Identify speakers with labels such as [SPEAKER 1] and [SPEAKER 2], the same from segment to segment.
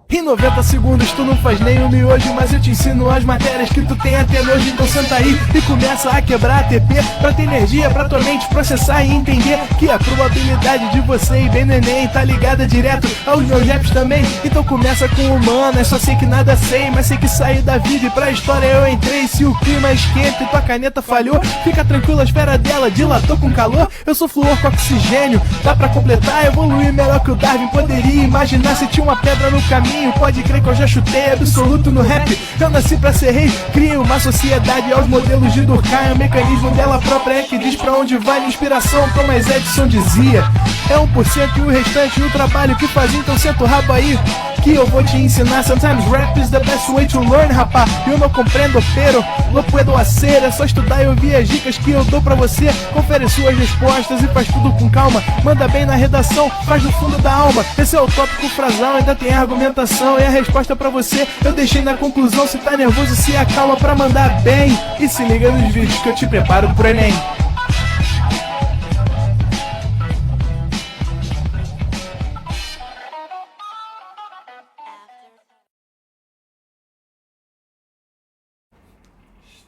[SPEAKER 1] Em 90 segundos tu não faz nem um miojo, mas eu te ensino as matérias que tu tem até nojo. Então senta aí e começa a quebrar ATP pra ter energia pra tua mente processar e entender que a probabilidade de você ir bem no Enem tá ligada direto aos meus raps também. Então começa com humanas, só sei que nada sei, mas sei que saí da vida e pra história eu entrei. Se o clima esquenta e tua caneta falhou, fica tranquilo, a esfera dela dilatou com calor. Eu sou flúor com oxigênio, dá pra completar, evoluir melhor que o Darwin poderia imaginar. Se tinha uma pedra no caminho, pode crer que eu já chutei absoluto no rap. Eu nasci pra ser rei, crio uma sociedade aos modelos de Durkheim. O mecanismo dela própria é que diz pra onde vai minha inspiração, como Edison dizia. É 1% e o restante o trabalho que fazia, então senta o rabo aí que eu vou te ensinar. Sometimes rap is the best way to learn, rapá. Eu não compreendo, pero não puedo hacer. É só estudar e ouvir as dicas que eu dou pra você. Confere suas respostas e faz tudo com calma. Manda bem na redação, faz do fundo da alma. Esse é o tópico frasal, ainda tem argumentação. E a resposta pra você eu deixei na conclusão. Se tá nervoso, se acalma pra mandar bem. E se liga nos vídeos que eu te preparo pro Enem.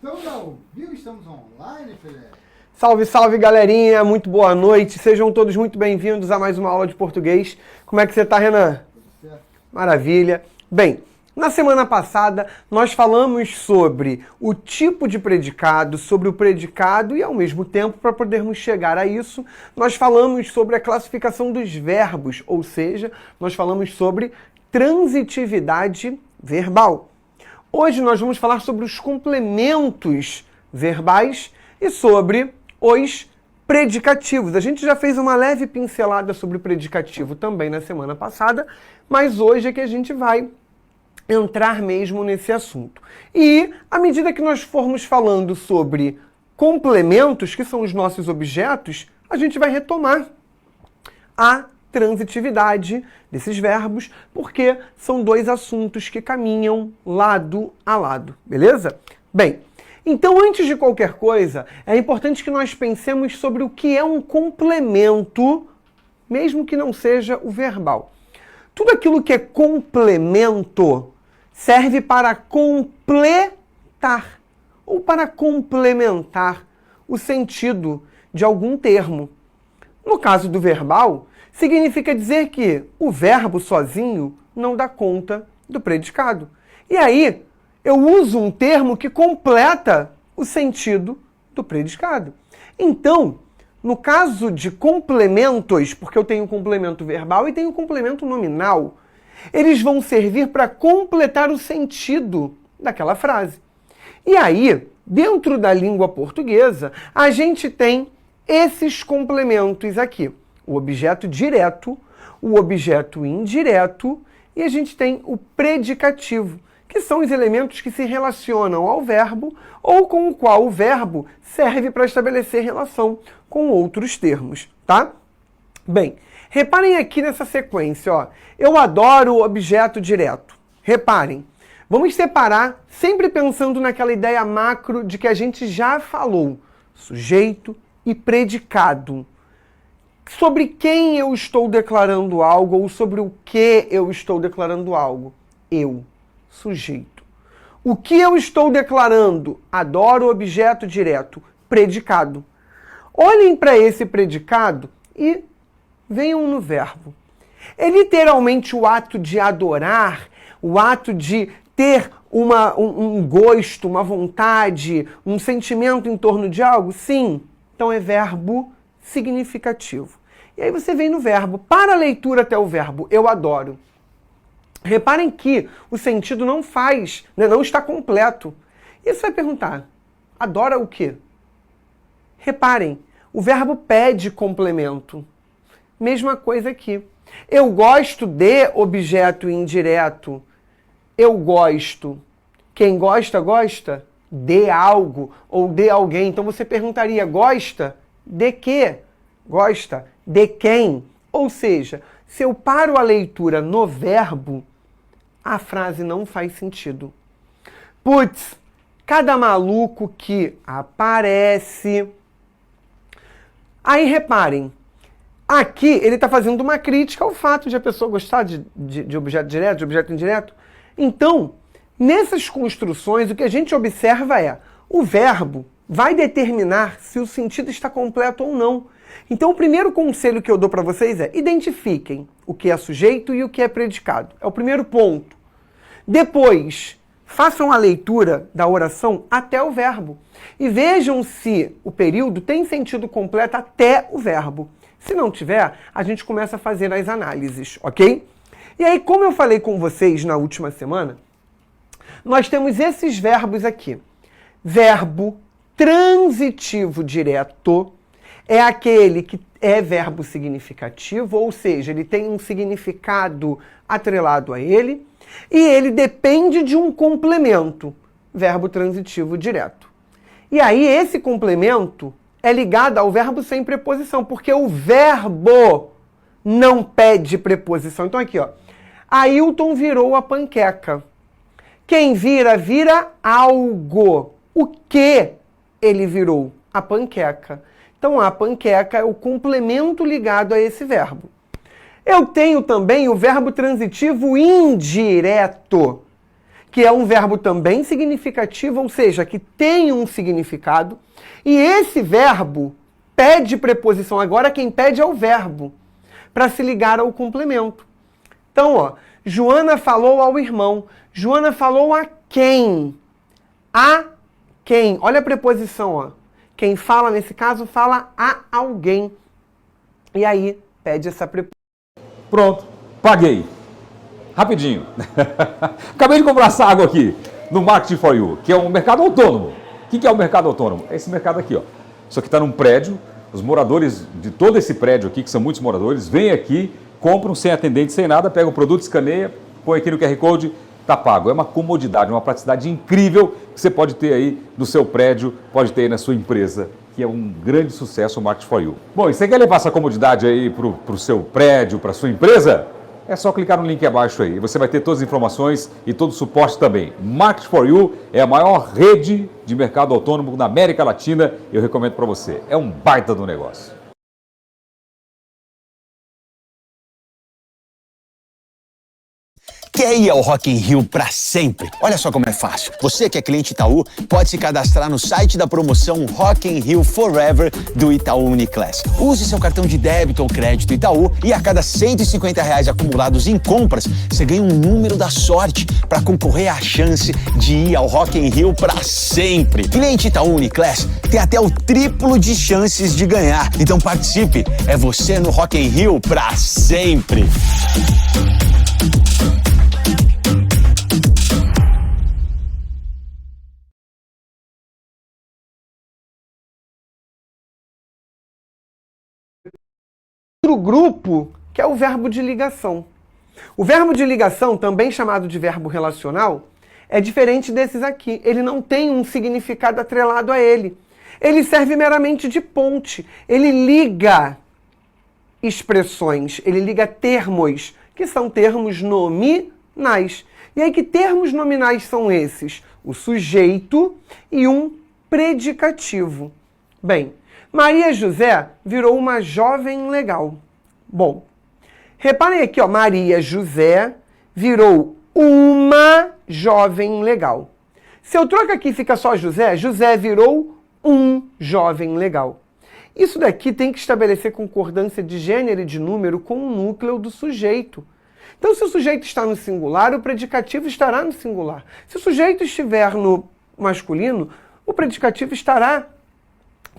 [SPEAKER 2] Estamos ao vivo, estamos online, Felipe.
[SPEAKER 3] Salve, salve, galerinha, muito boa noite. Sejam todos muito bem-vindos a mais uma aula de português. Como é que você tá, Renan?
[SPEAKER 2] Tudo certo.
[SPEAKER 3] Maravilha. Bem, na semana passada nós falamos sobre o tipo de predicado, sobre o predicado e ao mesmo tempo, para podermos chegar a isso, nós falamos sobre a classificação dos verbos, ou seja, nós falamos sobre transitividade verbal. Hoje nós vamos falar sobre os complementos verbais e sobre os predicativos. A gente já fez uma leve pincelada sobre o predicativo também na semana passada, mas hoje é que a gente vai entrar mesmo nesse assunto. E à medida que nós formos falando sobre complementos, que são os nossos objetos, a gente vai retomar a transitividade desses verbos, porque são dois assuntos que caminham lado a lado, beleza? Bem, então antes de qualquer coisa, é importante que nós pensemos sobre o que é um complemento, mesmo que não seja o verbal. Tudo aquilo que é complemento serve para completar ou para complementar o sentido de algum termo. No caso do verbal, significa dizer que o verbo sozinho não dá conta do predicado. E aí, eu uso um termo que completa o sentido do predicado. Então, no caso de complementos, porque eu tenho complemento verbal e tenho complemento nominal, eles vão servir para completar o sentido daquela frase. E aí, dentro da língua portuguesa, a gente tem esses complementos aqui. O objeto direto, o objeto indireto e a gente tem o predicativo, que são os elementos que se relacionam ao verbo ou com o qual o verbo serve para estabelecer relação com outros termos, tá? Bem, reparem aqui nessa sequência, ó. Eu adoro o objeto direto. Reparem, vamos separar sempre pensando naquela ideia macro de que a gente já falou, sujeito e predicado. Sobre quem eu estou declarando algo ou sobre o que eu estou declarando algo? Eu, sujeito. O que eu estou declarando? Adoro o objeto direto, predicado. Olhem para esse predicado e venham no verbo. É literalmente o ato de adorar, o ato de ter um gosto, uma vontade, um sentimento em torno de algo? Sim. Então é verbo significativo. E aí você vem no verbo. Para a leitura até o verbo, eu adoro. Reparem que o sentido não faz, né, não está completo. E você vai perguntar, adora o quê? Reparem, o verbo pede complemento. Mesma coisa aqui. Eu gosto de objeto indireto. Eu gosto. Quem gosta, gosta de algo ou de alguém. Então você perguntaria, gosta de quê? Gosta de quem? Ou seja, se eu paro a leitura no verbo, a frase não faz sentido. Putz, cada maluco que aparece. Aí reparem, aqui ele está fazendo uma crítica ao fato de a pessoa gostar de objeto direto, de objeto indireto. Então, nessas construções, o que a gente observa é o verbo vai determinar se o sentido está completo ou não. Então, o primeiro conselho que eu dou para vocês é identifiquem o que é sujeito e o que é predicado. É o primeiro ponto. Depois, façam a leitura da oração até o verbo e vejam se o período tem sentido completo até o verbo. Se não tiver, a gente começa a fazer as análises, ok? E aí, como eu falei com vocês na última semana, nós temos esses verbos aqui. Verbo transitivo direto é aquele que é verbo significativo, ou seja, ele tem um significado atrelado a ele, e ele depende de um complemento, verbo transitivo direto. E aí esse complemento é ligado ao verbo sem preposição, porque o verbo não pede preposição. Então aqui, ó, Ailton virou a panqueca. Quem vira, vira algo. O que ele virou? A panqueca. Então a panqueca é o complemento ligado a esse verbo. Eu tenho também o verbo transitivo indireto, que é um verbo também significativo, ou seja, que tem um significado. E esse verbo pede preposição. Agora quem pede é o verbo, para se ligar ao complemento. Então, ó, Joana falou ao irmão. Joana falou a quem? A quem? Olha a preposição, ó. Quem fala, nesse caso, fala a alguém. E aí, pede essa preposição.
[SPEAKER 4] Pronto, paguei. Rapidinho. Acabei de comprar essa água aqui, no Marketing for You, que é um mercado autônomo. O que é o mercado autônomo? É esse mercado aqui, ó. Isso aqui está num prédio, os moradores de todo esse prédio aqui, que são muitos moradores, vêm aqui, compram sem atendente, sem nada, pegam o produto, escaneia, põe aqui no QR Code, tá pago. É uma comodidade, uma praticidade incrível que você pode ter aí no seu prédio, pode ter aí na sua empresa, que é um grande sucesso o Marketing for You. Bom, e você quer levar essa comodidade aí pro seu prédio, para sua empresa? É só clicar no link abaixo aí. Você vai ter todas as informações e todo o suporte também. Marketing for You é a maior rede de mercado autônomo na América Latina. Eu recomendo para você. É um baita do negócio.
[SPEAKER 5] Quer ir ao Rock in Rio para sempre? Olha só como é fácil. Você que é cliente Itaú pode se cadastrar no site da promoção Rock in Rio Forever do Itaú Uniclass. Use seu cartão de débito ou crédito Itaú e a cada R$ 150 acumulados em compras, você ganha um número da sorte para concorrer à chance de ir ao Rock in Rio para sempre. Cliente Itaú Uniclass tem até o triplo de chances de ganhar. Então participe, é você no Rock in Rio para sempre.
[SPEAKER 3] Outro grupo, que é o verbo de ligação. O verbo de ligação, também chamado de verbo relacional, é diferente desses aqui. Ele não tem um significado atrelado a ele. Ele serve meramente de ponte. Ele liga expressões, ele liga termos, que são termos nominais. E aí, que termos nominais são esses? O sujeito e um predicativo. Bem, Maria José virou uma jovem legal. Bom, reparem aqui, ó, Maria José virou uma jovem legal. Se eu troco aqui, fica só José, José virou um jovem legal. Isso daqui tem que estabelecer concordância de gênero e de número com o núcleo do sujeito. Então, se o sujeito está no singular, o predicativo estará no singular. Se o sujeito estiver no masculino, o predicativo estará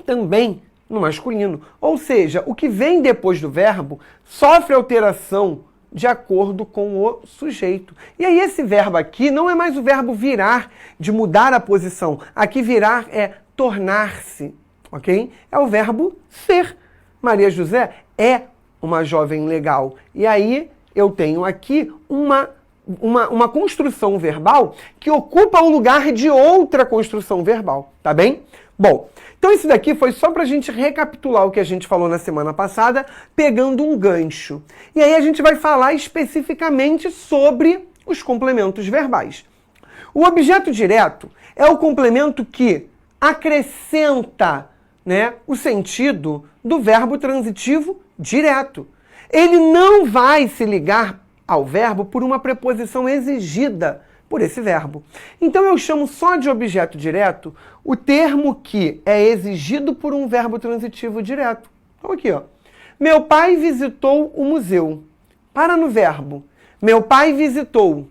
[SPEAKER 3] também no masculino. Ou seja, o que vem depois do verbo sofre alteração de acordo com o sujeito. E aí esse verbo aqui não é mais o verbo virar, de mudar a posição. Aqui virar é tornar-se, ok? É o verbo ser. Maria José é uma jovem legal. E aí eu tenho aqui uma construção verbal que ocupa o lugar de outra construção verbal, tá bem? Bom, então isso daqui foi só para a gente recapitular o que a gente falou na semana passada, pegando um gancho. E aí a gente vai falar especificamente sobre os complementos verbais. O objeto direto é o complemento que acrescenta, né, o sentido do verbo transitivo direto. Ele não vai se ligar ao verbo por uma preposição exigida por esse verbo. Então eu chamo só de objeto direto o termo que é exigido por um verbo transitivo direto. Então aqui, ó. Meu pai visitou o museu. Para no verbo. Meu pai visitou.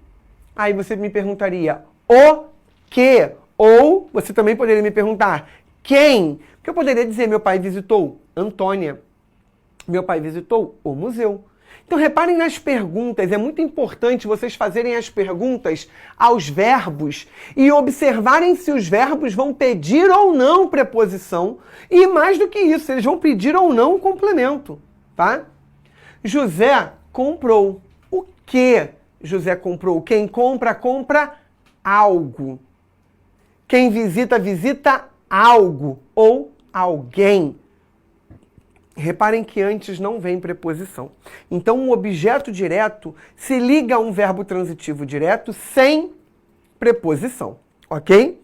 [SPEAKER 3] Aí você me perguntaria o que? Ou você também poderia me perguntar quem? Porque eu poderia dizer meu pai visitou Antônia. Meu pai visitou o museu. Então reparem nas perguntas, é muito importante vocês fazerem as perguntas aos verbos e observarem se os verbos vão pedir ou não preposição e mais do que isso, eles vão pedir ou não o complemento, tá? José comprou. O que José comprou? Quem compra, compra algo. Quem visita, visita algo ou alguém. Reparem que antes não vem preposição. Então, um objeto direto se liga a um verbo transitivo direto sem preposição, ok?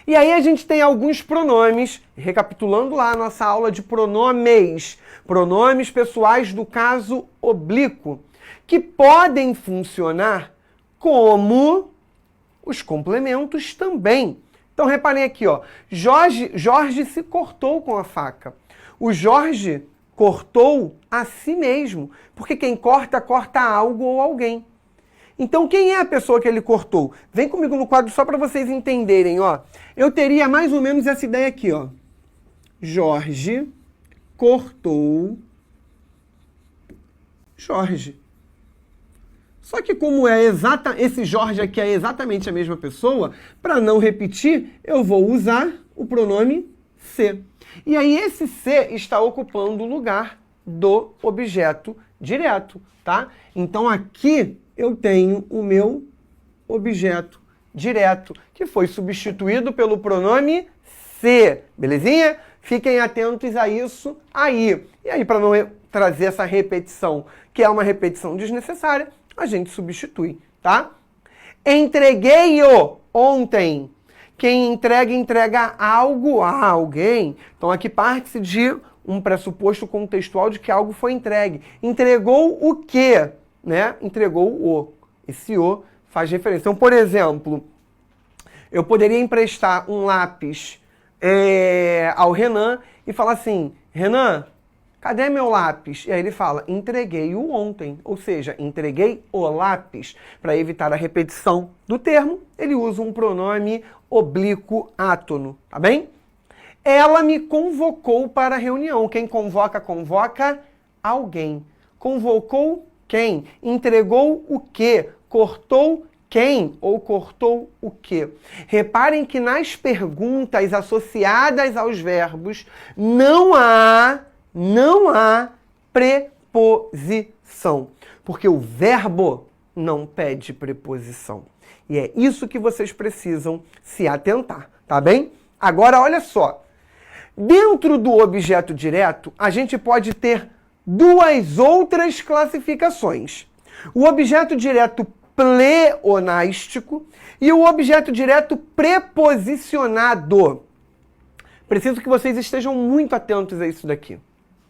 [SPEAKER 3] E aí a gente tem alguns pronomes, recapitulando lá a nossa aula de pronomes, pronomes pessoais do caso oblíquo, que podem funcionar como os complementos também. Então, reparem aqui, ó, Jorge se cortou com a faca. O Jorge cortou a si mesmo, porque quem corta, corta algo ou alguém. Então, quem é a pessoa que ele cortou? Vem comigo no quadro só para vocês entenderem, ó. Eu teria mais ou menos essa ideia aqui, ó. Jorge cortou Jorge. Só que como esse Jorge aqui é exatamente a mesma pessoa, para não repetir, eu vou usar o pronome se. E aí esse se está ocupando o lugar do objeto direto, tá? Então aqui eu tenho o meu objeto direto, que foi substituído pelo pronome se, belezinha? Fiquem atentos a isso aí. E aí, para não trazer essa repetição, que é uma repetição desnecessária, a gente substitui, tá? Entreguei-o ontem. Quem entrega, entrega algo a alguém. Então aqui parte-se de um pressuposto contextual de que algo foi entregue. Entregou o quê? Né? Entregou o. Esse o faz referência. Então, por exemplo, eu poderia emprestar um lápis ao Renan e falar assim, Renan, cadê meu lápis? E aí ele fala, entreguei-o ontem. Ou seja, entreguei o lápis. Para evitar a repetição do termo, ele usa um pronome oblíquo átono, tá bem? Ela me convocou para a reunião. Quem convoca, convoca alguém. Convocou quem? Entregou o quê? Cortou quem? Ou cortou o quê? Reparem que nas perguntas associadas aos verbos não há preposição. Porque o verbo não pede preposição. E é isso que vocês precisam se atentar, tá bem? Agora, olha só. Dentro do objeto direto, a gente pode ter duas outras classificações. O objeto direto pleonástico e o objeto direto preposicionado. Preciso que vocês estejam muito atentos a isso daqui,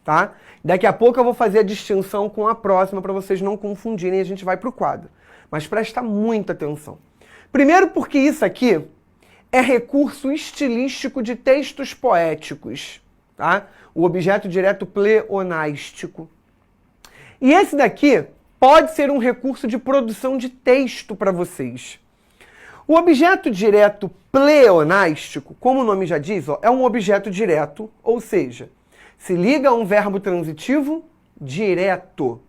[SPEAKER 3] tá? Daqui a pouco eu vou fazer a distinção com a próxima para vocês não confundirem e a gente vai para o quadro. Mas presta muita atenção. Primeiro porque isso aqui é recurso estilístico de textos poéticos, tá? O objeto direto pleonástico. E esse daqui pode ser um recurso de produção de texto para vocês. O objeto direto pleonástico, como o nome já diz, ó, é um objeto direto, ou seja, se liga a um verbo transitivo direto.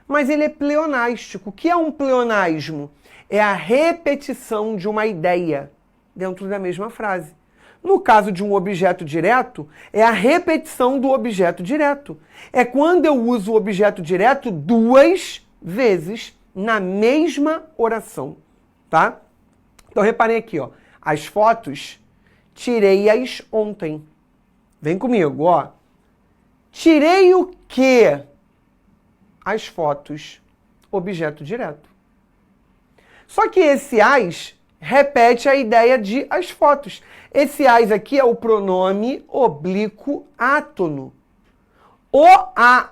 [SPEAKER 3] Mas ele é pleonástico. O que é um pleonasmo? É a repetição de uma ideia dentro da mesma frase. No caso de um objeto direto, é a repetição do objeto direto. É quando eu uso o objeto direto duas vezes na mesma oração, tá? Então reparem aqui, ó. As fotos, tirei-as ontem. Vem comigo, ó. Tirei o quê? As fotos, objeto direto. Só que esse as repete a ideia de as fotos. Esse as aqui é o pronome oblíquo átono.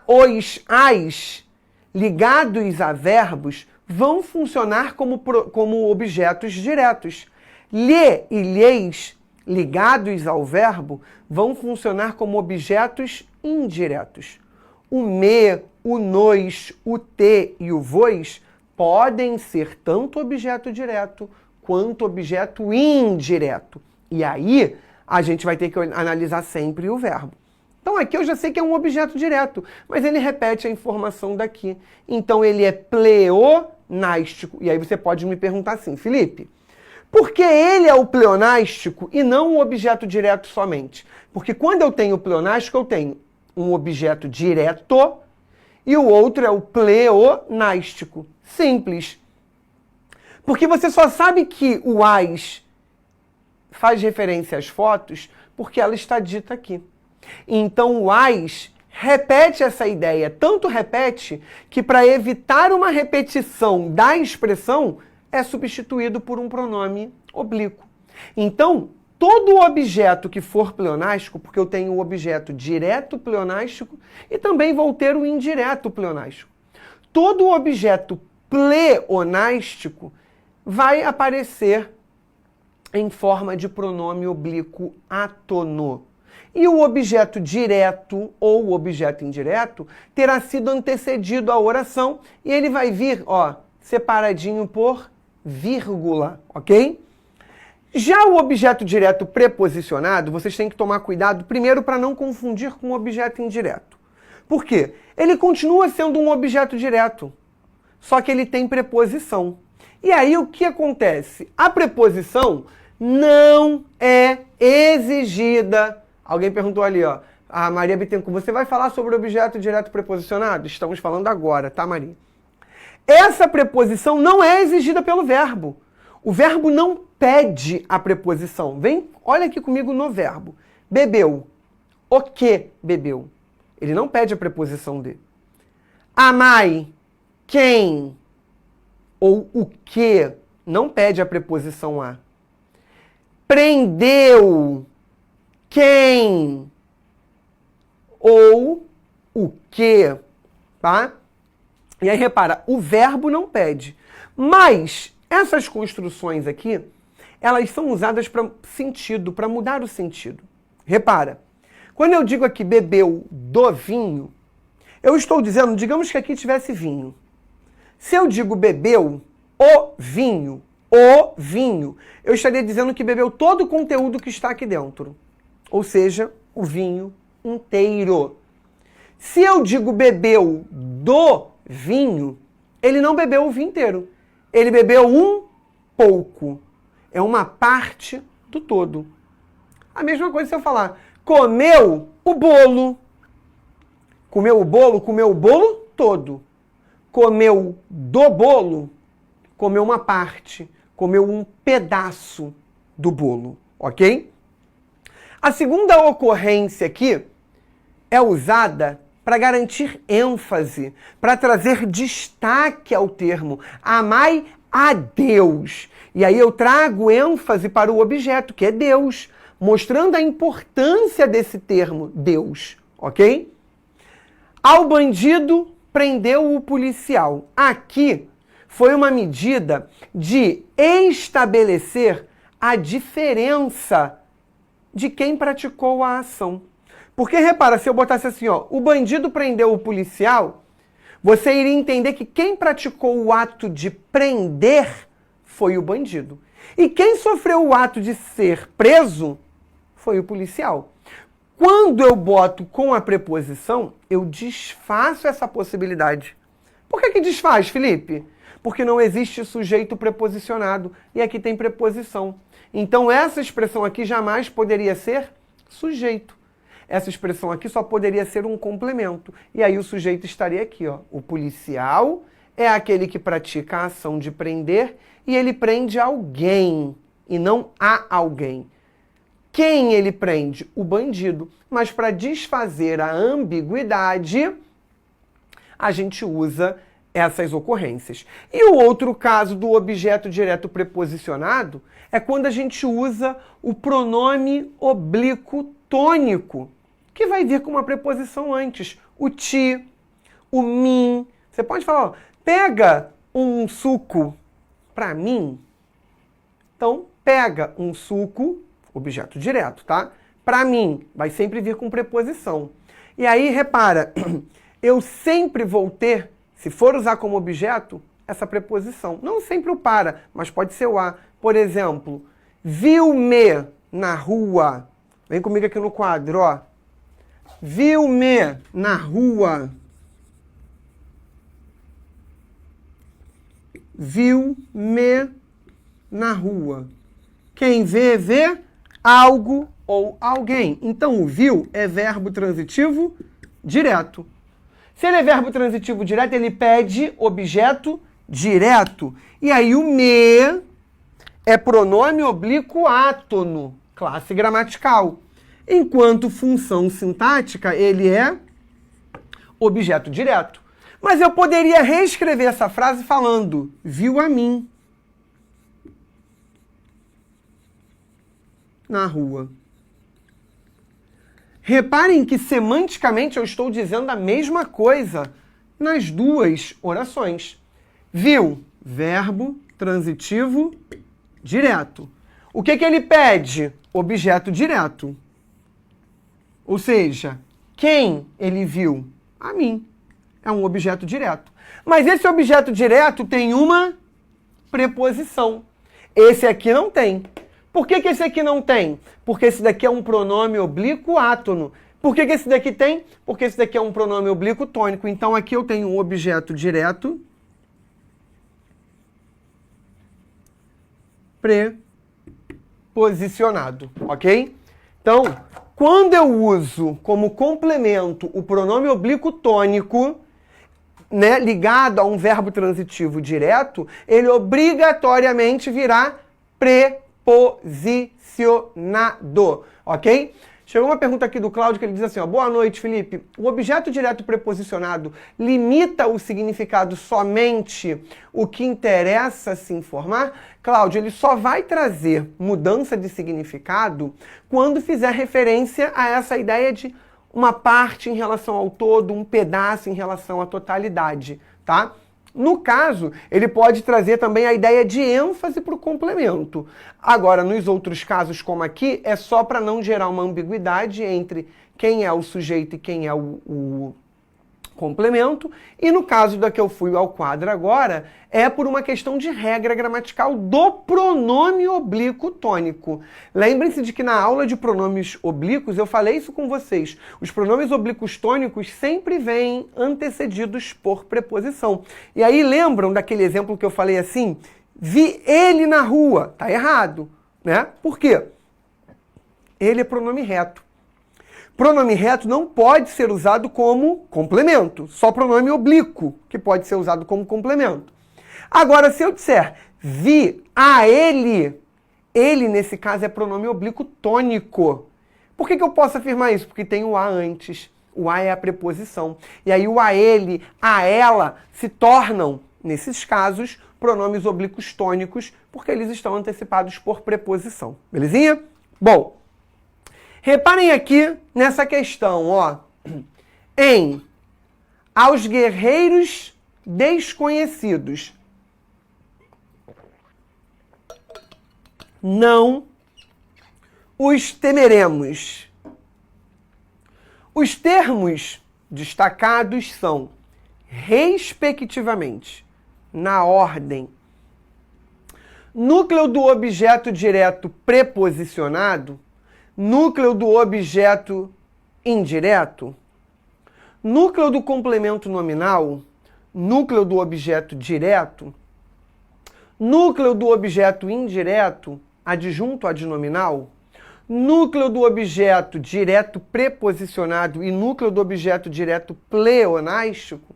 [SPEAKER 3] Os as ligados a verbos vão funcionar como objetos diretos. Lhe e lhes ligados ao verbo vão funcionar como objetos indiretos. O me, o nos, o te e o vos podem ser tanto objeto direto quanto objeto indireto. E aí a gente vai ter que analisar sempre o verbo. Então aqui eu já sei que é um objeto direto, mas ele repete a informação daqui. Então ele é pleonástico. E aí você pode me perguntar assim, Felipe, por que ele é o pleonástico e não um objeto direto somente? Porque quando eu tenho pleonástico, eu tenho um objeto direto e o outro é o pleonástico. Simples. Porque você só sabe que o as faz referência às fotos porque ela está dita aqui. Então o as repete essa ideia, tanto repete que para evitar uma repetição da expressão é substituído por um pronome oblíquo. Então, todo objeto que for pleonástico, porque eu tenho o objeto direto pleonástico e também vou ter o indireto pleonástico. Todo objeto pleonástico vai aparecer em forma de pronome oblíquo átono. E o objeto direto ou o objeto indireto terá sido antecedido à oração e ele vai vir, separadinho por vírgula, ok? Já o objeto direto preposicionado, vocês têm que tomar cuidado primeiro para não confundir com o objeto indireto. Por quê? Ele continua sendo um objeto direto, só que ele tem preposição. E aí o que acontece? A preposição não é exigida. Alguém perguntou ali, a Maria Bittencourt, você vai falar sobre o objeto direto preposicionado? Estamos falando agora, tá, Maria? Essa preposição não é exigida pelo verbo. O verbo não pede a preposição. Vem, olha aqui comigo no verbo. Bebeu. O que bebeu? Ele não pede a preposição de. Amai. Quem? Ou o que? Não pede a preposição a. Prendeu. Quem? Ou o que? Tá? E aí, repara, o verbo não pede. Mas essas construções aqui, elas são usadas para sentido, para mudar o sentido. Repara, quando eu digo aqui bebeu do vinho, eu estou dizendo, digamos que aqui tivesse vinho. Se eu digo bebeu o vinho, eu estaria dizendo que bebeu todo o conteúdo que está aqui dentro. Ou seja, o vinho inteiro. Se eu digo bebeu do vinho, ele não bebeu o vinho inteiro. Ele bebeu um pouco. É uma parte do todo. A mesma coisa se eu falar, comeu o bolo. Comeu o bolo todo. Comeu do bolo, comeu uma parte, comeu um pedaço do bolo, ok? A segunda ocorrência aqui é usada para garantir ênfase, para trazer destaque ao termo. Amai a Deus. E aí eu trago ênfase para o objeto, que é Deus, mostrando a importância desse termo, Deus, ok? Ao bandido, prendeu o policial. Aqui foi uma medida de estabelecer a diferença de quem praticou a ação. Porque, repara, se eu botasse assim, o bandido prendeu o policial, você iria entender que quem praticou o ato de prender foi o bandido. E quem sofreu o ato de ser preso foi o policial. Quando eu boto com a preposição, eu desfaço essa possibilidade. Por que desfaz, Felipe? Porque não existe sujeito preposicionado e aqui tem preposição. Então essa expressão aqui jamais poderia ser sujeito. Essa expressão aqui só poderia ser um complemento. E aí o sujeito estaria aqui, O policial é aquele que pratica a ação de prender e ele prende alguém e não a alguém. Quem ele prende? O bandido. Mas para desfazer a ambiguidade, a gente usa essas ocorrências. E o outro caso do objeto direto preposicionado é quando a gente usa o pronome oblíquo tônico, que vai vir com uma preposição antes. O ti, o mim. Você pode falar, ó, pega um suco para mim. Então, pega um suco, objeto direto, tá? Para mim, vai sempre vir com preposição. E aí, repara, eu sempre vou ter, se for usar como objeto, essa preposição. Não sempre o para, mas pode ser o a. Por exemplo, viu-me na rua. Vem comigo aqui no quadro, ó. Viu-me na rua. Viu-me na rua. Quem vê, vê algo ou alguém. Então, o viu é verbo transitivo direto. Se ele é verbo transitivo direto, ele pede objeto direto. E aí o me é pronome oblíquo átono, classe gramatical. Enquanto função sintática, ele é objeto direto. Mas eu poderia reescrever essa frase falando, viu a mim na rua. Reparem que semanticamente eu estou dizendo a mesma coisa nas duas orações. Viu, verbo transitivo direto. O que ele pede? Objeto direto. Ou seja, quem ele viu? A mim. É um objeto direto. Mas esse objeto direto tem uma preposição. Esse aqui não tem. Por que esse aqui não tem? Porque esse daqui é um pronome oblíquo átono. Por que esse daqui tem? Porque esse daqui é um pronome oblíquo tônico. Então aqui eu tenho um objeto direto preposicionado, ok? Então, quando eu uso como complemento o pronome oblíquo tônico, né, ligado a um verbo transitivo direto, ele obrigatoriamente virá preposicionado, ok? Chegou uma pergunta aqui do Cláudio que ele diz assim, ó, boa noite, Felipe. O objeto direto preposicionado limita o significado somente o que interessa se informar? Cláudio, ele só vai trazer mudança de significado quando fizer referência a essa ideia de uma parte em relação ao todo, um pedaço em relação à totalidade, tá? No caso, ele pode trazer também a ideia de ênfase para o complemento. Agora, nos outros casos, como aqui, é só para não gerar uma ambiguidade entre quem é o sujeito e quem é o complemento. E no caso da que eu fui ao quadro agora, é por uma questão de regra gramatical do pronome oblíquo tônico. Lembrem-se de que na aula de pronomes oblíquos eu falei isso com vocês. Os pronomes oblíquos tônicos sempre vêm antecedidos por preposição. E aí lembram daquele exemplo que eu falei assim? Vi ele na rua. Tá errado, né? Por quê? Ele é pronome reto. Pronome reto não pode ser usado como complemento. Só pronome oblíquo que pode ser usado como complemento. Agora, se eu disser vi a ele, ele, nesse caso, é pronome oblíquo tônico. Por que eu posso afirmar isso? Porque tem o a antes. O a é a preposição. E aí o a ele, a ela se tornam, nesses casos, pronomes oblíquos tônicos, porque eles estão antecipados por preposição. Belezinha? Bom, reparem aqui nessa questão, ó. Em aos guerreiros desconhecidos não os temeremos. Os termos destacados são, respectivamente, na ordem, núcleo do objeto direto preposicionado, núcleo do objeto indireto, núcleo do complemento nominal, núcleo do objeto direto, núcleo do objeto indireto, adjunto adnominal, núcleo do objeto direto preposicionado e núcleo do objeto direto pleonástico,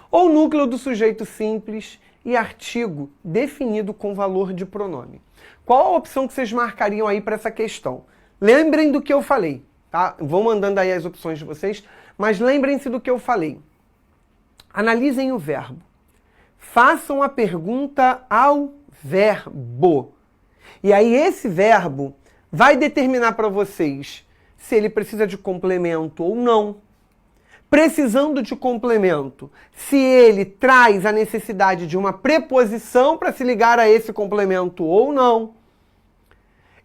[SPEAKER 3] ou núcleo do sujeito simples e artigo definido com valor de pronome. Qual a opção que vocês marcariam aí para essa questão? Lembrem do que eu falei, tá? Vou mandando aí as opções de vocês, mas lembrem-se do que eu falei. Analisem o verbo. façam a pergunta ao verbo. E aí esse verbo vai determinar para vocês se ele precisa de complemento ou não. Precisando de complemento, se ele traz a necessidade de uma preposição para se ligar a esse complemento ou não.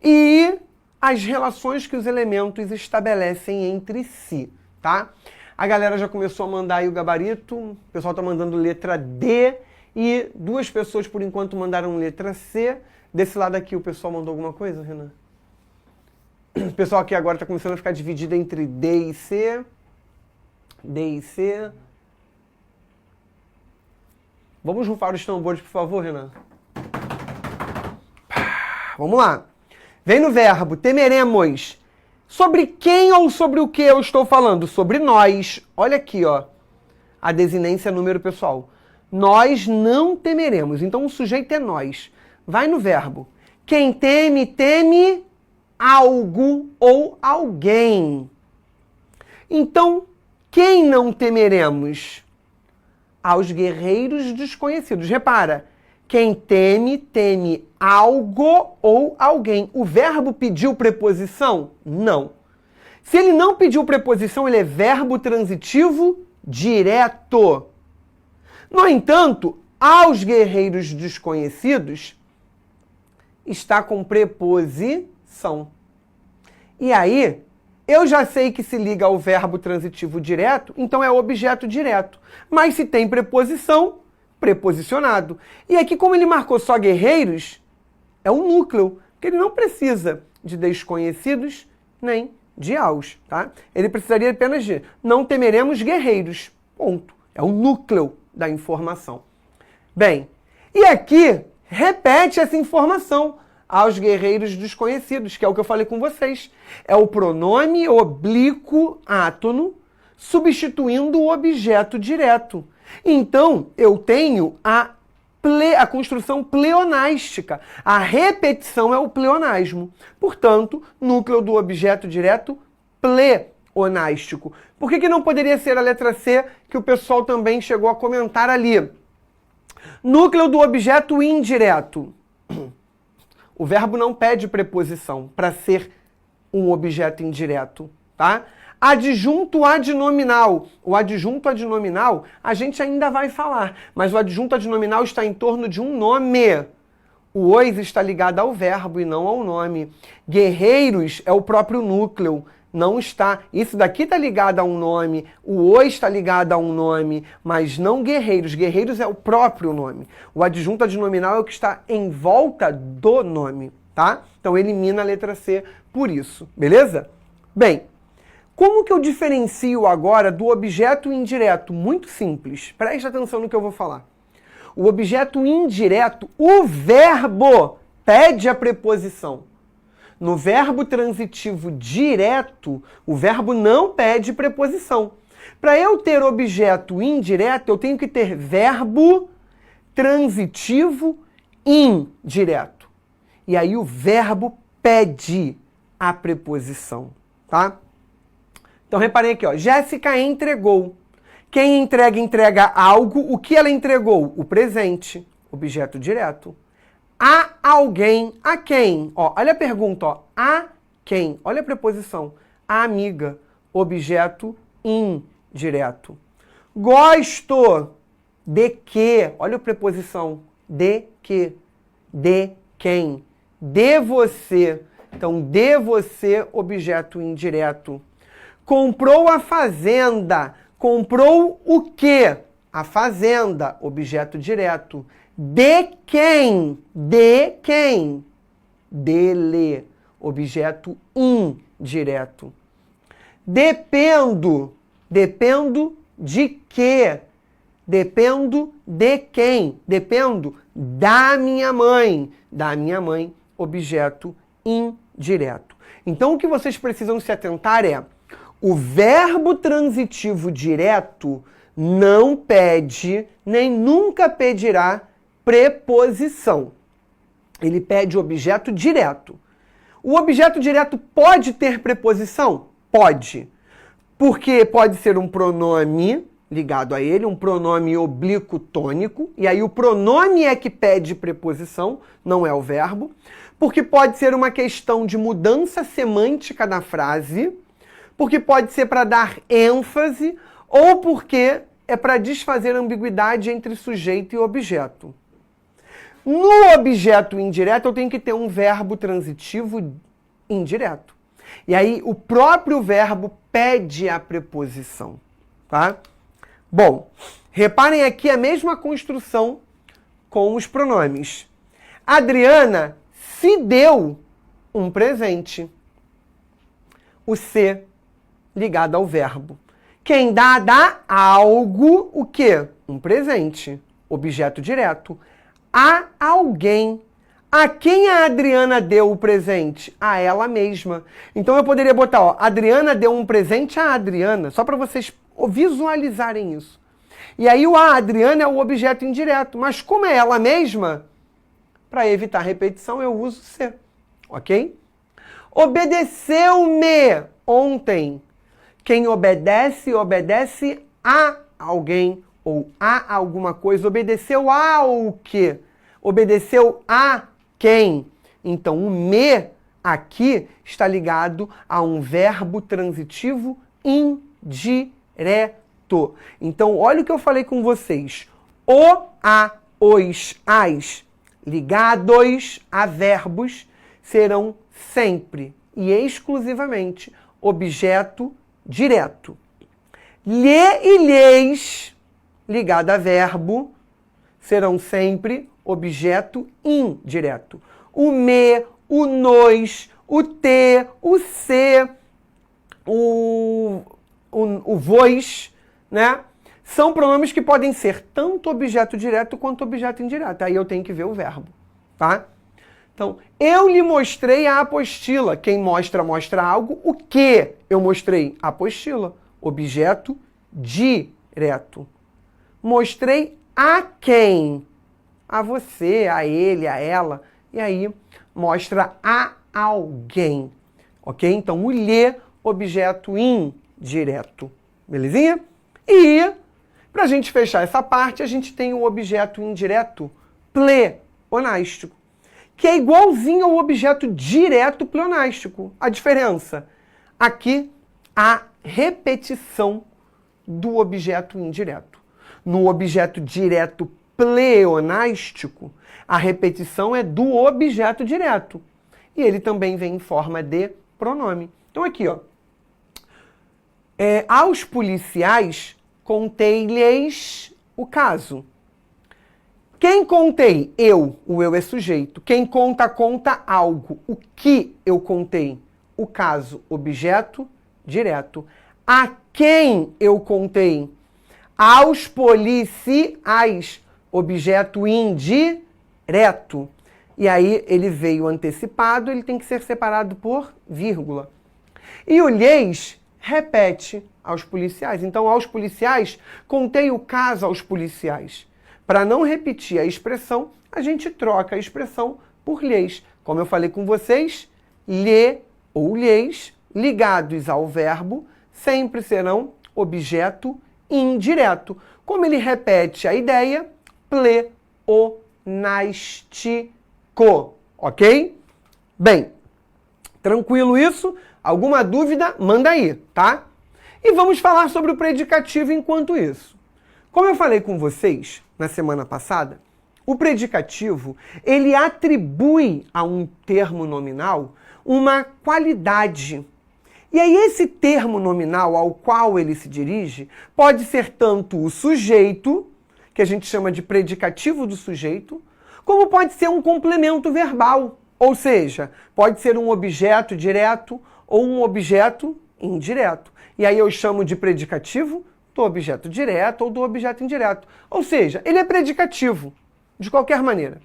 [SPEAKER 3] E as relações que os elementos estabelecem entre si, tá? A galera já começou a mandar aí o gabarito, o pessoal tá mandando letra D e 2 pessoas por enquanto mandaram letra C. Desse lado aqui o pessoal mandou alguma coisa, Renan? O pessoal aqui agora tá começando a ficar dividido entre D e C. D e C. Vamos rufar os tambores, por favor, Renan. Vamos lá. Vem no verbo, temeremos. Sobre quem ou sobre o que eu estou falando? Sobre nós. Olha aqui, ó. A desinência número pessoal. Nós não temeremos. Então o sujeito é nós. Vai no verbo. Quem teme, teme algo ou alguém. Então, quem não temeremos? Aos guerreiros desconhecidos. Repara, quem teme, teme algo ou alguém. O verbo pediu preposição? Não. Se ele não pediu preposição, ele é verbo transitivo direto. No entanto, aos guerreiros desconhecidos, está com preposição. E aí, eu já sei que se liga ao verbo transitivo direto, então é objeto direto. Mas se tem preposição, preposicionado. E aqui, como ele marcou só guerreiros, é um núcleo, porque ele não precisa de desconhecidos nem de aos, tá? Ele precisaria apenas de não temeremos guerreiros, ponto. É o núcleo da informação. Bem, e aqui repete essa informação aos guerreiros desconhecidos, que é o que eu falei com vocês. É o pronome oblíquo átono substituindo o objeto direto. Então, eu tenho a construção pleonástica. A repetição é o pleonasmo. Portanto, núcleo do objeto direto pleonástico. Por que não poderia ser a letra C, que o pessoal também chegou a comentar ali? Núcleo do objeto indireto. O verbo não pede preposição para ser um objeto indireto, tá? Adjunto adnominal. O adjunto adnominal a gente ainda vai falar, mas o adjunto adnominal está em torno de um nome. O os está ligado ao verbo e não ao nome. Guerreiros é o próprio núcleo, não está. Isso daqui está ligado a um nome, o os está ligado a um nome, mas não guerreiros. Guerreiros é o próprio nome. O adjunto adnominal é o que está em volta do nome, tá? Então elimina a letra C por isso, beleza? Bem, como que eu diferencio agora do objeto indireto? Muito simples. Preste atenção no que eu vou falar. O objeto indireto, o verbo pede a preposição. No verbo transitivo direto, o verbo não pede preposição. Para eu ter objeto indireto, eu tenho que ter verbo transitivo indireto. E aí o verbo pede a preposição, tá? Então reparem aqui, ó. Jéssica entregou. Quem entrega, entrega algo. O que ela entregou? O presente, objeto direto. A alguém. A quem? Ó, olha a pergunta, ó. A quem? Olha a preposição. A amiga, objeto indireto. Gosto de que? Olha a preposição. De que? De quem? De você. Então, de você, objeto indireto. Comprou a fazenda. Comprou o quê? A fazenda, objeto direto. De quem? De quem? Dele, objeto indireto. Dependo. Dependo de quê? Dependo de quem? Dependo da minha mãe. Da minha mãe, objeto indireto. Então, o que vocês precisam se atentar é: o verbo transitivo direto não pede, nem nunca pedirá preposição. Ele pede objeto direto. O objeto direto pode ter preposição? Pode. Porque pode ser um pronome, ligado a ele, um pronome oblíquo tônico, e aí o pronome é que pede preposição, não é o verbo, porque pode ser uma questão de mudança semântica na frase, porque pode ser para dar ênfase, ou porque é para desfazer a ambiguidade entre sujeito e objeto. No objeto indireto, eu tenho que ter um verbo transitivo indireto. E aí, o próprio verbo pede a preposição, tá? Bom, reparem aqui a mesma construção com os pronomes. Adriana se deu um presente. O se ligado ao verbo. Quem dá algo, o quê? Um presente. Objeto direto. A alguém. A quem a Adriana deu o presente? A ela mesma. Então eu poderia botar, ó, Adriana deu um presente a Adriana, só para vocês visualizarem isso. E aí o a Adriana é o objeto indireto, mas como é ela mesma, para evitar repetição eu uso se, ok? Obedeceu-me ontem. Quem obedece, obedece a alguém ou a alguma coisa. Obedeceu ao quê? Obedeceu a quem? Então, o me aqui está ligado a um verbo transitivo indireto. Então, olha o que eu falei com vocês. O, a, os, as, ligados a verbos, serão sempre e exclusivamente objeto direto. Lhe e lhes, ligado a verbo, serão sempre objeto indireto. O me, o nos, o te, o se, o vos, né? São pronomes que podem ser tanto objeto direto quanto objeto indireto. Aí eu tenho que ver o verbo, tá? Então, eu lhe mostrei a apostila. Quem mostra algo. O que eu mostrei? A apostila. Objeto direto. Mostrei a quem? A você, a ele, a ela. E aí, mostra a alguém. Ok? Então, o lhe, objeto indireto. Belezinha? E, para a gente fechar essa parte, a gente tem o objeto indireto pleonástico, que é igualzinho ao objeto direto pleonástico. A diferença? Aqui, a repetição do objeto indireto. No objeto direto pleonástico, a repetição é do objeto direto. E ele também vem em forma de pronome. Então aqui, ó. Aos policiais, contei-lhes o caso. Quem contei? Eu. O eu é sujeito. Quem conta algo. O que eu contei? O caso, objeto direto. A quem eu contei? Aos policiais, objeto indireto. E aí ele veio antecipado, ele tem que ser separado por vírgula. E o lhes repete aos policiais. Então, aos policiais, contei o caso aos policiais. Para não repetir a expressão, a gente troca a expressão por lhes. Como eu falei com vocês, lhe ou lhes, ligados ao verbo, sempre serão objeto indireto. Como ele repete a ideia, pleonástico. Ok? Bem, tranquilo isso? Alguma dúvida? Manda aí, tá? E vamos falar sobre o predicativo enquanto isso. Como eu falei com vocês na semana passada, o predicativo, ele atribui a um termo nominal uma qualidade. E aí esse termo nominal ao qual ele se dirige pode ser tanto o sujeito, que a gente chama de predicativo do sujeito, como pode ser um complemento verbal. Ou seja, pode ser um objeto direto ou um objeto indireto. E aí eu chamo de predicativo do objeto direto ou do objeto indireto. Ou seja, ele é predicativo, de qualquer maneira.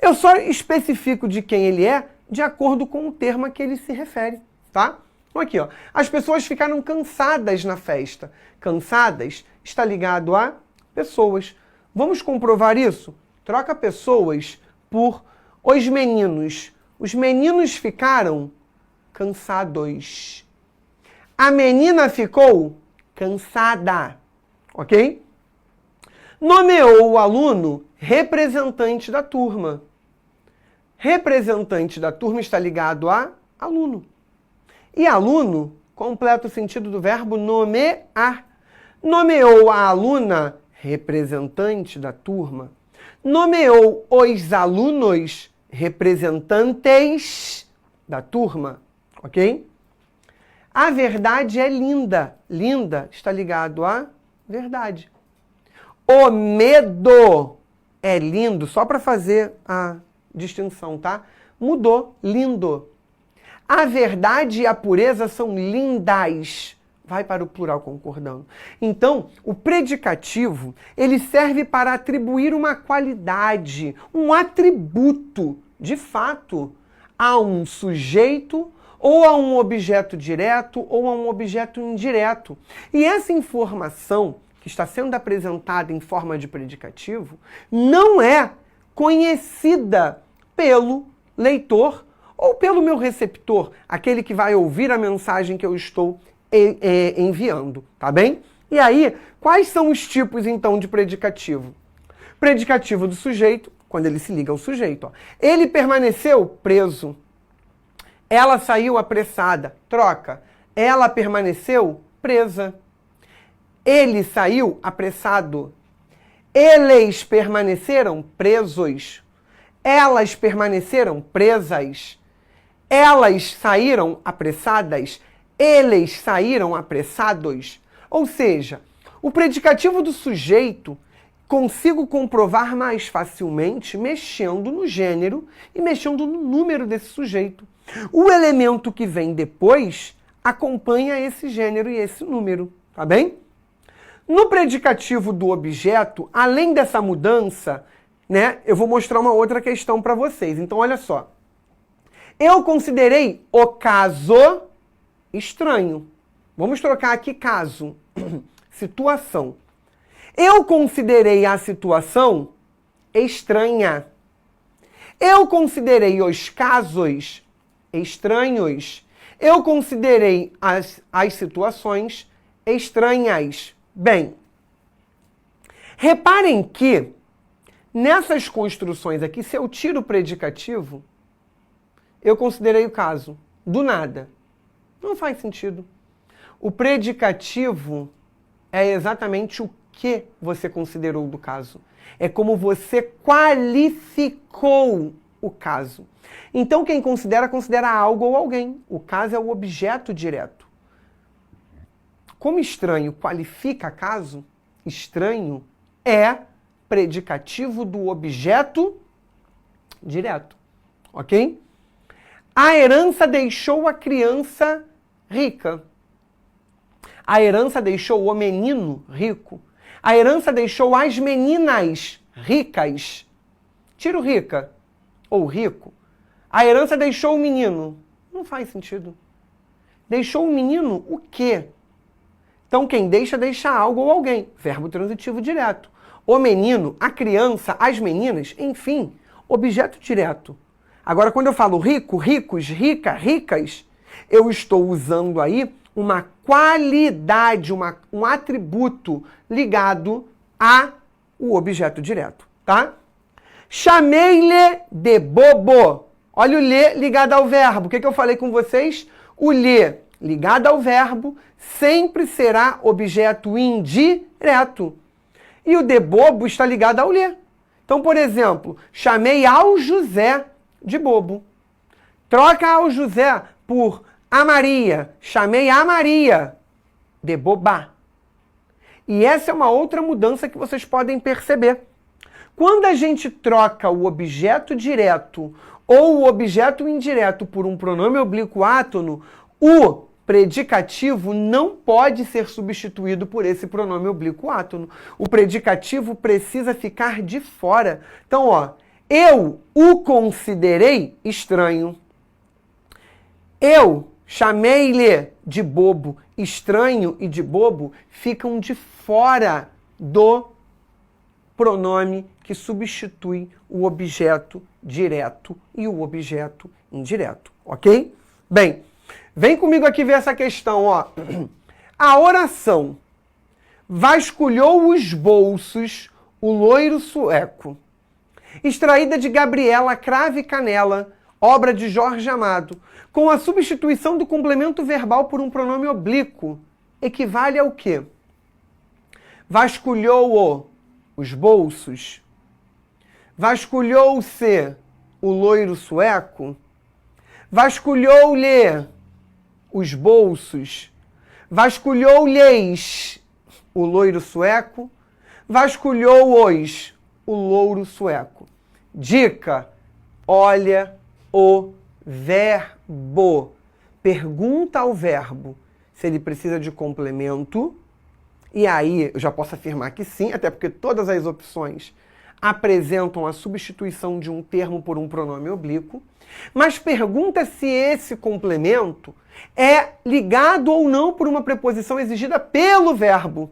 [SPEAKER 3] Eu só especifico de quem ele é de acordo com o termo a que ele se refere, tá? Então aqui, ó. As pessoas ficaram cansadas na festa. Cansadas está ligado a pessoas. Vamos comprovar isso? Troca pessoas por os meninos. Os meninos ficaram cansados. A menina ficou cansada. ok? Nomeou o aluno representante da turma. Representante da turma está ligado a aluno. E aluno completa o sentido do verbo nomear. Nomeou a aluna representante da turma. Nomeou os alunos representantes da turma, ok? A verdade é linda. Linda está ligado a verdade. O medo é lindo, só para fazer a distinção, tá? Mudou, lindo. A verdade e a pureza são lindas. Vai para o plural concordando. Então, o predicativo, ele serve para atribuir uma qualidade, um atributo, de fato, a um sujeito ou a um objeto direto ou a um objeto indireto. E essa informação que está sendo apresentada em forma de predicativo não é conhecida pelo leitor ou pelo meu receptor, aquele que vai ouvir a mensagem que eu estou enviando, tá bem? E aí, quais são os tipos, então, de predicativo? Predicativo do sujeito, quando ele se liga ao sujeito. Ó. Ele permaneceu preso. Ela saiu apressada. Troca. Ela permaneceu presa. Ele saiu apressado. Eles permaneceram presos. Elas permaneceram presas. Elas saíram apressadas. Eles saíram apressados. Ou seja, o predicativo do sujeito consigo comprovar mais facilmente mexendo no gênero e mexendo no número desse sujeito. O elemento que vem depois acompanha esse gênero e esse número, tá bem? No predicativo do objeto, além dessa mudança, né, eu vou mostrar uma outra questão para vocês. Então, olha só. Eu considerei o caso estranho. Vamos trocar aqui caso. Situação. Eu considerei a situação estranha. Eu considerei os casos estranhos. Eu considerei as situações estranhas. Bem, reparem que nessas construções aqui, se eu tiro o predicativo, eu considerei o caso. Do nada. Não faz sentido. O predicativo é exatamente o que você considerou do caso. É como você qualificou o caso. Então, quem considera, considera algo ou alguém. O caso é o objeto direto. Como estranho qualifica caso, estranho é predicativo do objeto direto. Ok? A herança deixou a criança rica. A herança deixou o menino rico. A herança deixou as meninas ricas. Tiro rica ou rico. A herança deixou o menino. Não faz sentido. Deixou o menino o quê? Então quem deixa, deixa algo ou alguém. Verbo transitivo direto. O menino, a criança, as meninas, enfim, objeto direto. Agora, quando eu falo rico, ricos, rica, ricas, eu estou usando aí uma qualidade, um atributo ligado a o objeto direto, tá? Chamei-lhe de bobo. Olha o lhe ligado ao verbo. O que eu falei com vocês? O lhe ligado ao verbo sempre será objeto indireto. E o de bobo está ligado ao lhe. Então, por exemplo, chamei ao José de bobo. Troca ao José por a Maria. Chamei a Maria de boba. E essa é uma outra mudança que vocês podem perceber. Quando a gente troca o objeto direto ou o objeto indireto por um pronome oblíquo átono, o predicativo não pode ser substituído por esse pronome oblíquo átono. O predicativo precisa ficar de fora. Então, ó, eu o considerei estranho. Eu chamei-lhe de bobo. Estranho e de bobo ficam de fora do pronome que substitui o objeto direto e o objeto indireto, ok? Bem, vem comigo aqui ver essa questão, ó. A oração Vasculhou os bolsos o loiro sueco. Extraída de Gabriela Cravo e Canela, obra de Jorge Amado, com a substituição do complemento verbal por um pronome oblíquo, equivale ao quê? Vasculhou os bolsos. Vasculhou-se o loiro sueco. Vasculhou-lhe os bolsos. Vasculhou-lhes o loiro sueco. Vasculhou-os o louro sueco. Dica: olha o verbo. Pergunta ao verbo se ele precisa de complemento. E aí eu já posso afirmar que sim, até porque todas as opções apresentam a substituição de um termo por um pronome oblíquo. Mas pergunta se esse complemento é ligado ou não por uma preposição exigida pelo verbo.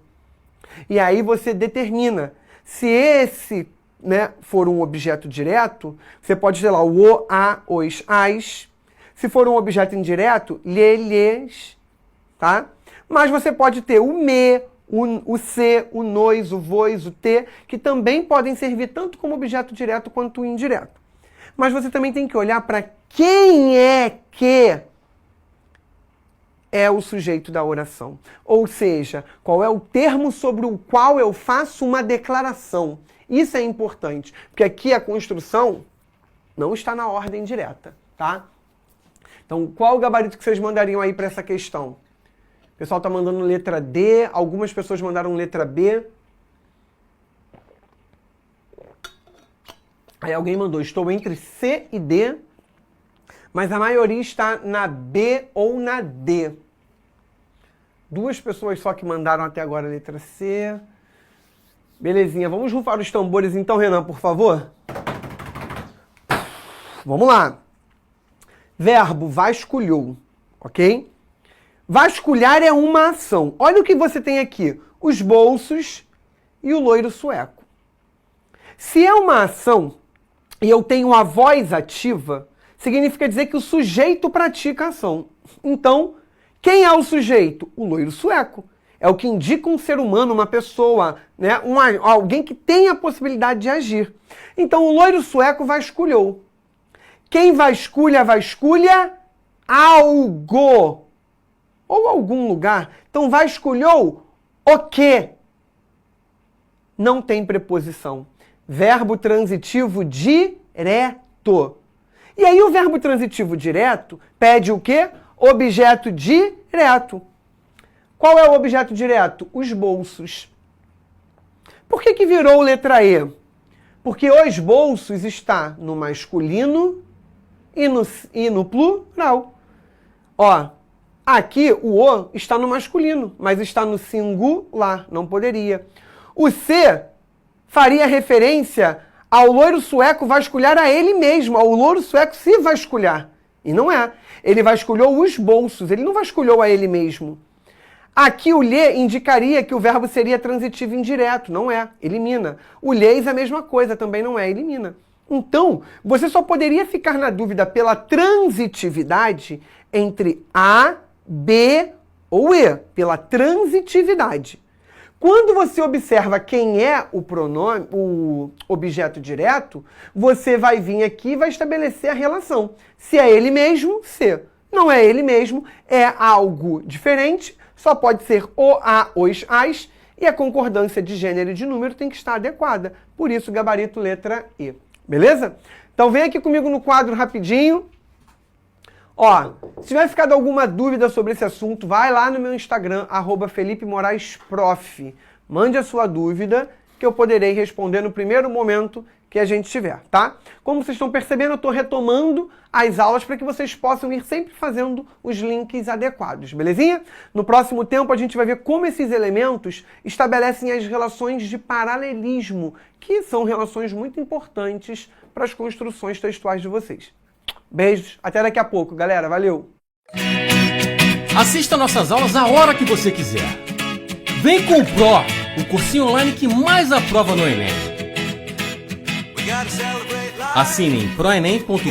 [SPEAKER 3] E aí você determina se esse, for um objeto direto, você pode ter lá o, a, os, as. Se for um objeto indireto, lhes, tá? Mas você pode ter o me, o se, o nos, o vos, o te, que também podem servir tanto como objeto direto quanto indireto. Mas você também tem que olhar para quem é que é o sujeito da oração. Ou seja, qual é o termo sobre o qual eu faço uma declaração. Isso é importante, porque aqui a construção não está na ordem direta, tá? Então, qual o gabarito que vocês mandariam aí para essa questão? O pessoal está mandando letra D, algumas pessoas mandaram letra B. Aí alguém mandou, estou entre C e D, mas a maioria está na B ou na D. 2 pessoas só que mandaram até agora a letra C. Belezinha, vamos rufar os tambores então, Renan, por favor? Vamos lá. Verbo vasculhou, ok? Vasculhar é uma ação. Olha o que você tem aqui, os bolsos e o loiro sueco. Se é uma ação e eu tenho a voz ativa, significa dizer que o sujeito pratica a ação. Então, quem é o sujeito? O loiro sueco. É o que indica um ser humano, uma pessoa, alguém que tem a possibilidade de agir. Então, o loiro sueco vasculhou. Quem vasculha algo ou algum lugar. Então, vasculhou o quê? Não tem preposição. Verbo transitivo direto. E aí o verbo transitivo direto pede o quê? Objeto direto. Qual é o objeto direto? Os bolsos. Por que virou letra E? Porque os bolsos está no masculino e no plural. Ó, aqui o O está no masculino, mas está no singular, não poderia. O C faria referência ao loiro sueco vasculhar a ele mesmo, ao loiro sueco se vasculhar. E não é. Ele vasculhou os bolsos, ele não vasculhou a ele mesmo. Aqui o lhe indicaria que o verbo seria transitivo indireto, não é, elimina. O lhes é a mesma coisa, também não é, elimina. Então, você só poderia ficar na dúvida pela transitividade entre A, B ou E, pela transitividade. Quando você observa quem é o pronome, o objeto direto, você vai vir aqui e vai estabelecer a relação. Se é ele mesmo, se não é ele mesmo, é algo diferente, só pode ser o, a, os, as, e a concordância de gênero e de número tem que estar adequada. Por isso, gabarito letra E. Beleza? Então vem aqui comigo no quadro rapidinho. Ó, se tiver ficado alguma dúvida sobre esse assunto, vai lá no meu Instagram, @FelipeMoraesProf. Mande a sua dúvida, que eu poderei responder no primeiro momento que a gente tiver, tá? Como vocês estão percebendo, eu estou retomando as aulas para que vocês possam ir sempre fazendo os links adequados, belezinha? No próximo tempo, a gente vai ver como esses elementos estabelecem as relações de paralelismo, que são relações muito importantes para as construções textuais de vocês. Beijos, até daqui a pouco, galera. Valeu!
[SPEAKER 6] Assista nossas aulas a hora que você quiser. Vem com o Pro, o cursinho online que mais aprova no Enem. Assine em proenem.com.br.